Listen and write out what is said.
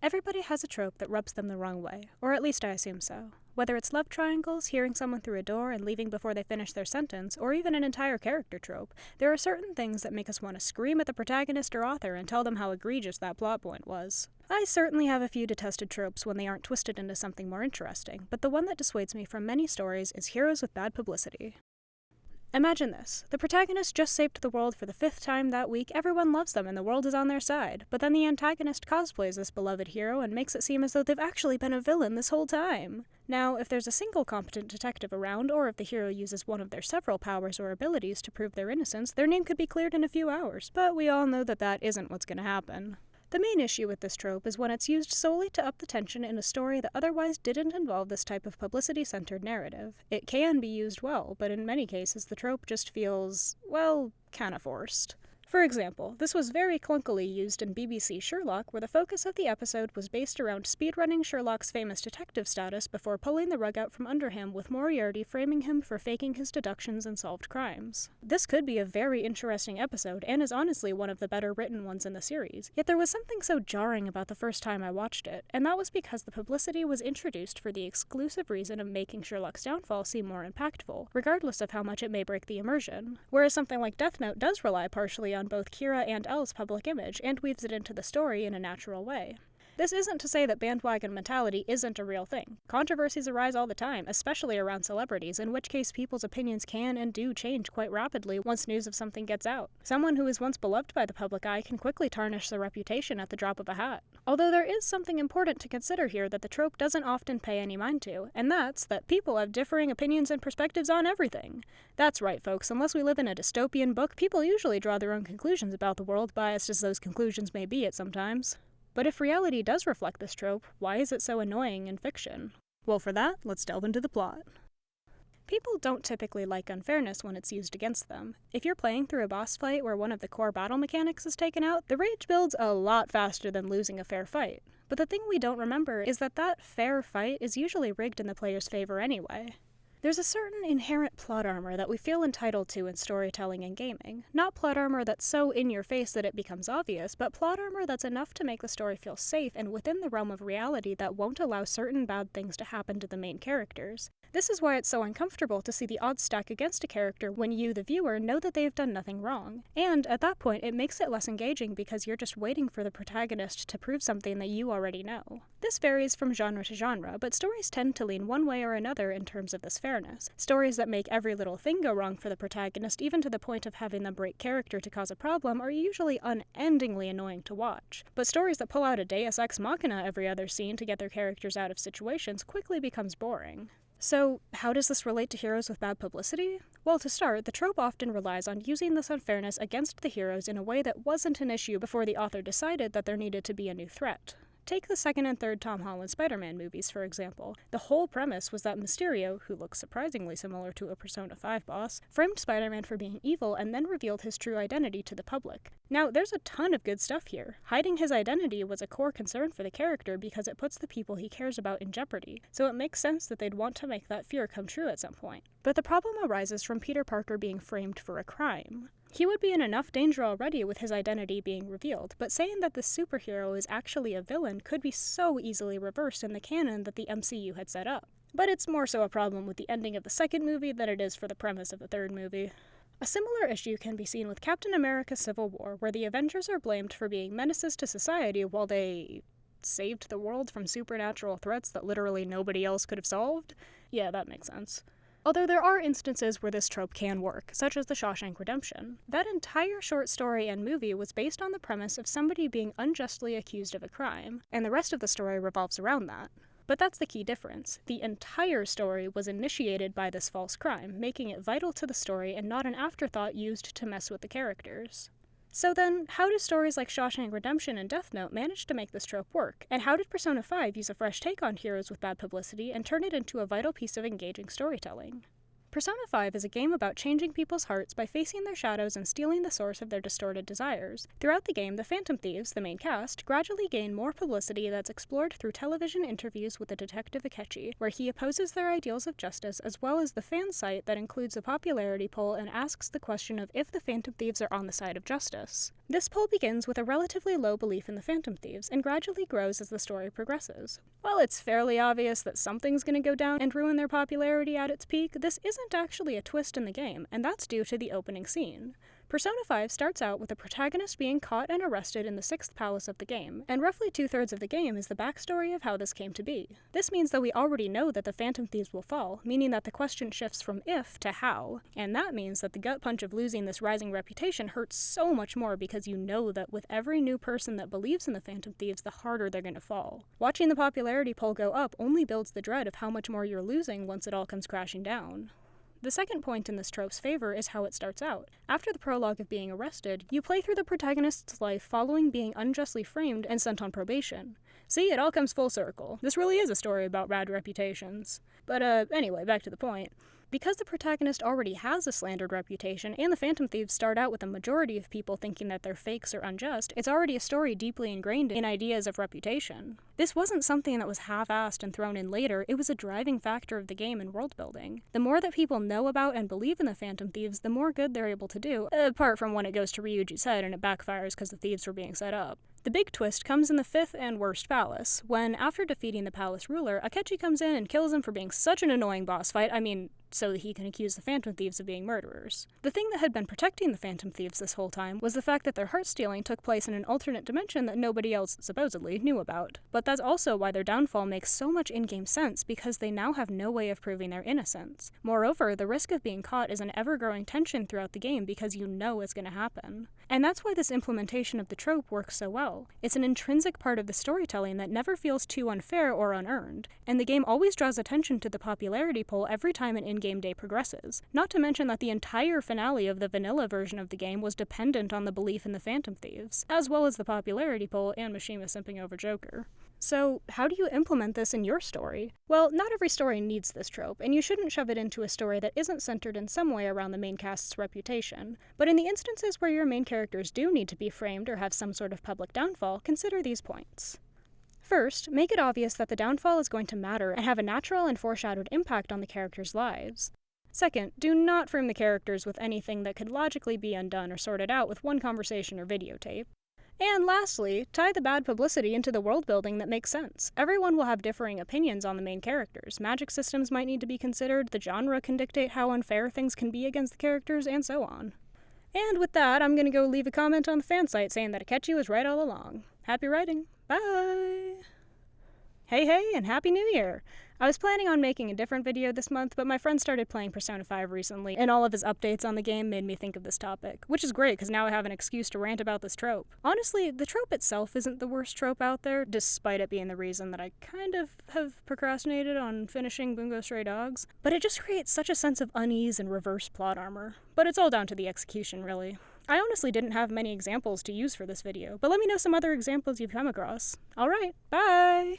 Everybody has a trope that rubs them the wrong way, or at least I assume so. Whether it's love triangles, hearing someone through a door and leaving before they finish their sentence, or even an entire character trope, there are certain things that make us want to scream at the protagonist or author and tell them how egregious that plot point was. I certainly have a few detested tropes when they aren't twisted into something more interesting, but the one that dissuades me from many stories is heroes with bad publicity. Imagine this. The protagonist just saved the world for the 5th time that week, everyone loves them and the world is on their side, but then the antagonist cosplays this beloved hero and makes it seem as though they've actually been a villain this whole time. Now, if there's a single competent detective around, or if the hero uses one of their several powers or abilities to prove their innocence, their name could be cleared in a few hours, but we all know that that isn't what's gonna happen. The main issue with this trope is when it's used solely to up the tension in a story that otherwise didn't involve this type of publicity-centered narrative. It can be used well, but in many cases the trope just feels, well, kinda forced. For example, this was very clunkily used in BBC Sherlock, where the focus of the episode was based around speedrunning Sherlock's famous detective status before pulling the rug out from under him, with Moriarty framing him for faking his deductions and solved crimes. This could be a very interesting episode, and is honestly one of the better written ones in the series, yet there was something so jarring about the first time I watched it, and that was because the publicity was introduced for the exclusive reason of making Sherlock's downfall seem more impactful, regardless of how much it may break the immersion, whereas something like Death Note does rely partially on both Kira and Elle's public image, and weaves it into the story in a natural way. This isn't to say that bandwagon mentality isn't a real thing. Controversies arise all the time, especially around celebrities, in which case people's opinions can and do change quite rapidly once news of something gets out. Someone who is once beloved by the public eye can quickly tarnish their reputation at the drop of a hat. Although there is something important to consider here that the trope doesn't often pay any mind to, and that's that people have differing opinions and perspectives on everything. That's right, folks, unless we live in a dystopian book, people usually draw their own conclusions about the world, biased as those conclusions may be at sometimes. But if reality does reflect this trope, why is it so annoying in fiction? Well, for that, let's delve into the plot. People don't typically like unfairness when it's used against them. If you're playing through a boss fight where one of the core battle mechanics is taken out, the rage builds a lot faster than losing a fair fight. But the thing we don't remember is that that fair fight is usually rigged in the player's favor anyway. There's a certain inherent plot armor that we feel entitled to in storytelling and gaming. Not plot armor that's so in your face that it becomes obvious, but plot armor that's enough to make the story feel safe and within the realm of reality that won't allow certain bad things to happen to the main characters. This is why it's so uncomfortable to see the odds stack against a character when you, the viewer, know that they have done nothing wrong. And at that point, it makes it less engaging because you're just waiting for the protagonist to prove something that you already know. This varies from genre to genre, but stories tend to lean one way or another in terms of this fairness. Stories that make every little thing go wrong for the protagonist, even to the point of having them break character to cause a problem, are usually unendingly annoying to watch. But stories that pull out a deus ex machina every other scene to get their characters out of situations quickly becomes boring. So, how does this relate to heroes with bad publicity? Well, to start, the trope often relies on using this unfairness against the heroes in a way that wasn't an issue before the author decided that there needed to be a new threat. Take the second and third Tom Holland Spider-Man movies, for example. The whole premise was that Mysterio, who looks surprisingly similar to a Persona 5 boss, framed Spider-Man for being evil and then revealed his true identity to the public. Now, there's a ton of good stuff here. Hiding his identity was a core concern for the character because it puts the people he cares about in jeopardy, so it makes sense that they'd want to make that fear come true at some point. But the problem arises from Peter Parker being framed for a crime. He would be in enough danger already with his identity being revealed, but saying that the superhero is actually a villain could be so easily reversed in the canon that the MCU had set up. But it's more so a problem with the ending of the second movie than it is for the premise of the third movie. A similar issue can be seen with Captain America: Civil War, where the Avengers are blamed for being menaces to society while they saved the world from supernatural threats that literally nobody else could have solved. Yeah, that makes sense. Although there are instances where this trope can work, such as the Shawshank Redemption. That entire short story and movie was based on the premise of somebody being unjustly accused of a crime, and the rest of the story revolves around that. But that's the key difference. The entire story was initiated by this false crime, making it vital to the story and not an afterthought used to mess with the characters. So then, how do stories like Shawshank Redemption and Death Note manage to make this trope work? And how did Persona 5 use a fresh take on heroes with bad publicity and turn it into a vital piece of engaging storytelling? Persona 5 is a game about changing people's hearts by facing their shadows and stealing the source of their distorted desires. Throughout the game, the Phantom Thieves, the main cast, gradually gain more publicity that's explored through television interviews with the detective Akechi, where he opposes their ideals of justice, as well as the fan site that includes a popularity poll and asks the question of if the Phantom Thieves are on the side of justice. This poll begins with a relatively low belief in the Phantom Thieves and gradually grows as the story progresses. While it's fairly obvious that something's going to go down and ruin their popularity at its peak, this isn't actually a twist in the game, and that's due to the opening scene. Persona 5 starts out with the protagonist being caught and arrested in the 6th palace of the game, and roughly 2/3 of the game is the backstory of how this came to be. This means that we already know that the Phantom Thieves will fall, meaning that the question shifts from if to how, and that means that the gut punch of losing this rising reputation hurts so much more because you know that with every new person that believes in the Phantom Thieves, the harder they're going to fall. Watching the popularity poll go up only builds the dread of how much more you're losing once it all comes crashing down. The second point in this trope's favor is how it starts out. After the prologue of being arrested, you play through the protagonist's life following being unjustly framed and sent on probation. See, it all comes full circle. This really is a story about bad reputations. But anyway, back to the point. Because the protagonist already has a slandered reputation, and the Phantom Thieves start out with a majority of people thinking that they're fakes or unjust, it's already a story deeply ingrained in ideas of reputation. This wasn't something that was half-assed and thrown in later, it was a driving factor of the game and world-building. The more that people know about and believe in the Phantom Thieves, the more good they're able to do, apart from when it goes to Ryuji's head and it backfires because the thieves were being set up. The big twist comes in the 5th and worst palace, when, after defeating the palace ruler, Akechi comes in and kills him for being such an annoying boss fight, so that he can accuse the Phantom Thieves of being murderers. The thing that had been protecting the Phantom Thieves this whole time was the fact that their heart-stealing took place in an alternate dimension that nobody else, supposedly, knew about. But that's also why their downfall makes so much in-game sense, because they now have no way of proving their innocence. Moreover, the risk of being caught is an ever-growing tension throughout the game because you know it's going to happen. And that's why this implementation of the trope works so well. It's an intrinsic part of the storytelling that never feels too unfair or unearned, and the game always draws attention to the popularity poll every time an in-game day progresses. Not to mention that the entire finale of the vanilla version of the game was dependent on the belief in the Phantom Thieves, as well as the popularity poll and Mishima simping over Joker. So, how do you implement this in your story? Well, not every story needs this trope, and you shouldn't shove it into a story that isn't centered in some way around the main cast's reputation. But in the instances where your main characters do need to be framed or have some sort of public downfall, consider these points. First, make it obvious that the downfall is going to matter and have a natural and foreshadowed impact on the characters' lives. Second, do not frame the characters with anything that could logically be undone or sorted out with one conversation or videotape. And lastly, tie the bad publicity into the world building that makes sense. Everyone will have differing opinions on the main characters. Magic systems might need to be considered, the genre can dictate how unfair things can be against the characters, and so on. And with that, I'm gonna go leave a comment on the fan site saying that Akechi was right all along. Happy writing. Bye! Hey, and Happy New Year! I was planning on making a different video this month, but my friend started playing Persona 5 recently, and all of his updates on the game made me think of this topic, which is great because now I have an excuse to rant about this trope. Honestly, the trope itself isn't the worst trope out there, despite it being the reason that I kind of have procrastinated on finishing Bungo Stray Dogs, but it just creates such a sense of unease and reverse plot armor. But it's all down to the execution, really. I honestly didn't have many examples to use for this video, but let me know some other examples you've come across. Alright, bye!